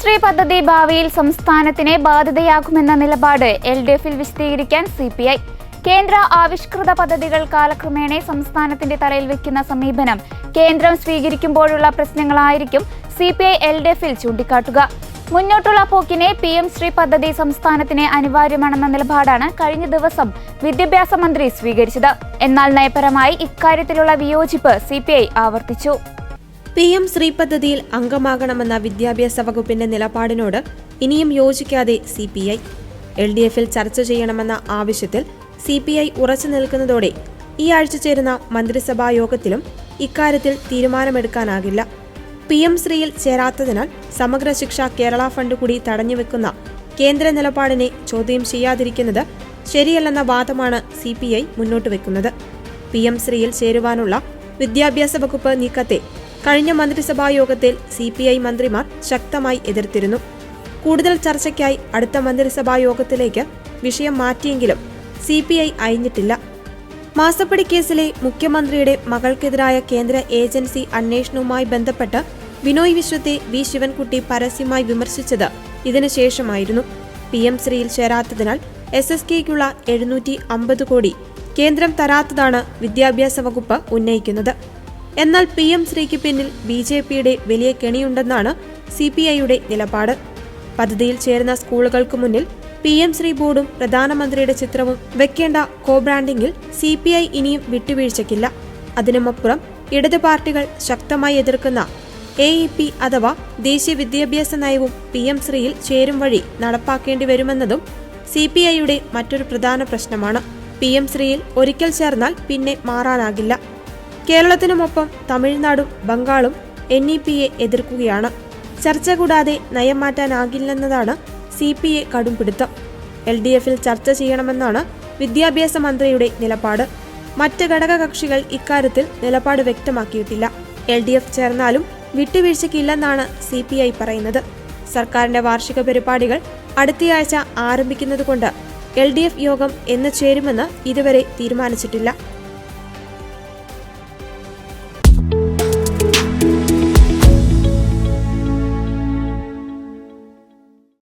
ശ്രീ പദ്ധതി ഭാവിയിൽ സംസ്ഥാനത്തിനെ ബാധ്യതയാകുമെന്ന നിലപാട് LDF-ൽ വിശദീകരിക്കാൻ CPI. കേന്ദ്ര ആവിഷ്കൃത പദ്ധതികൾ കാലക്രമേണ സംസ്ഥാനത്തിന്റെ തലയിൽ വെക്കുന്ന സമീപനം കേന്ദ്രം സ്വീകരിക്കുമ്പോഴുള്ള പ്രശ്നങ്ങളായിരിക്കും CPI LDF-ൽ ചൂണ്ടിക്കാട്ടുക. മുന്നോട്ടുള്ള പോക്കിനെ PM ശ്രീ പദ്ധതി സംസ്ഥാനത്തിന് അനിവാര്യമാണെന്ന നിലപാടാണ് കഴിഞ്ഞ ദിവസം വിദ്യാഭ്യാസ മന്ത്രി സ്വീകരിച്ചത്. എന്നാൽ നയപരമായി ഇക്കാര്യത്തിലുള്ള വിയോജിപ്പ് CPI ആവർത്തിച്ചു. PM ശ്രീ പദ്ധതിയിൽ അംഗമാകണമെന്ന വിദ്യാഭ്യാസ വകുപ്പിന്റെ നിലപാടിനോട് ഇനിയും യോജിക്കാതെ CPI. LDF-ൽ ചർച്ച ചെയ്യണമെന്ന ആവശ്യത്തിൽ CPI ഉറച്ചു നിൽക്കുന്നതോടെ ഈ ആഴ്ച ചേരുന്ന മന്ത്രിസഭാ യോഗത്തിലും ഇക്കാര്യത്തിൽ തീരുമാനമെടുക്കാനാകില്ല. PM ശ്രീയിൽ ചേരാത്തതിനാൽ സമഗ്ര ശിക്ഷ കേരള ഫണ്ട് കൂടി തടഞ്ഞുവെക്കുന്ന കേന്ദ്ര നിലപാടിനെ ചോദ്യം ചെയ്യാതിരിക്കുന്നത് ശരിയല്ലെന്ന വാദമാണ് CPI മുന്നോട്ട് വെക്കുന്നത്. PM ശ്രീയിൽ ചേരുവാനുള്ള വിദ്യാഭ്യാസ വകുപ്പ് നീക്കത്തെ കഴിഞ്ഞ മന്ത്രിസഭാ യോഗത്തിൽ CPI മന്ത്രിമാർ ശക്തമായി എതിർത്തിരുന്നു. കൂടുതൽ ചർച്ചയ്ക്കായി അടുത്ത മന്ത്രിസഭാ യോഗത്തിലേക്ക് വിഷയം മാറ്റിയെങ്കിലും CPI അയഞ്ഞിട്ടില്ല. മാസപ്പടി കേസിലെ മുഖ്യമന്ത്രിയുടെ മകൾക്കെതിരായ കേന്ദ്ര ഏജൻസി അന്വേഷണവുമായി ബന്ധപ്പെട്ട് ബിനോയ് വിശ്വത്തെ V. ശിവൻകുട്ടി പരസ്യമായി വിമർശിച്ചത് ഇതിനുശേഷമായിരുന്നു. PM ശ്രീയിൽ ചേരാത്തതിനാൽ SSKയ്ക്കുള്ള 750 കോടി കേന്ദ്രം തരാത്തതാണ് വിദ്യാഭ്യാസ വകുപ്പ് ഉന്നയിക്കുന്നത്. എന്നാൽ PM ശ്രീക്ക് പിന്നിൽ BJPയുടെ വലിയ കെണിയുണ്ടെന്നാണ് CPIയുടെ നിലപാട്. പദ്ധതിയിൽ ചേരുന്ന സ്കൂളുകൾക്ക് മുന്നിൽ PM ശ്രീ ബോർഡും പ്രധാനമന്ത്രിയുടെ ചിത്രവും വെക്കേണ്ട കോബ്രാൻഡിംഗിൽ CPI ഇനിയും വിട്ടുവീഴ്ചയ്ക്കില്ല. അതിനുമപ്പുറം ഇടത് പാർട്ടികൾ ശക്തമായി എതിർക്കുന്ന AEP അഥവാ ദേശീയ വിദ്യാഭ്യാസ നയവും PM ശ്രീയിൽ ചേരും വഴി നടപ്പാക്കേണ്ടി വരുമെന്നതും CPIയുടെ മറ്റൊരു പ്രധാന പ്രശ്നമാണ്. PM ശ്രീയിൽ ഒരിക്കൽ ചേർന്നാൽ പിന്നെ മാറാനാകില്ല. കേരളത്തിനുമൊപ്പം തമിഴ്നാടും ബംഗാളും NEP-യെ എതിർക്കുകയാണ്. ചർച്ച കൂടാതെ നയം മാറ്റാനാകില്ലെന്നതാണ് CPI കടുംപിടുത്തം. LDF-ൽ ചർച്ച ചെയ്യണമെന്നാണ് വിദ്യാഭ്യാസ മന്ത്രിയുടെ നിലപാട്. മറ്റ് ഘടകകക്ഷികൾ ഇക്കാര്യത്തിൽ നിലപാട് വ്യക്തമാക്കിയിട്ടില്ല. LDF ചേർന്നാലും വിട്ടുവീഴ്ചയ്ക്കില്ലെന്നാണ് CPI പറയുന്നത്. സർക്കാരിന്റെ വാർഷിക പരിപാടികൾ അടുത്തയാഴ്ച ആരംഭിക്കുന്നതുകൊണ്ട് LDF യോഗം എന്ന് ചേരുമെന്ന് ഇതുവരെ തീരുമാനിച്ചിട്ടില്ല.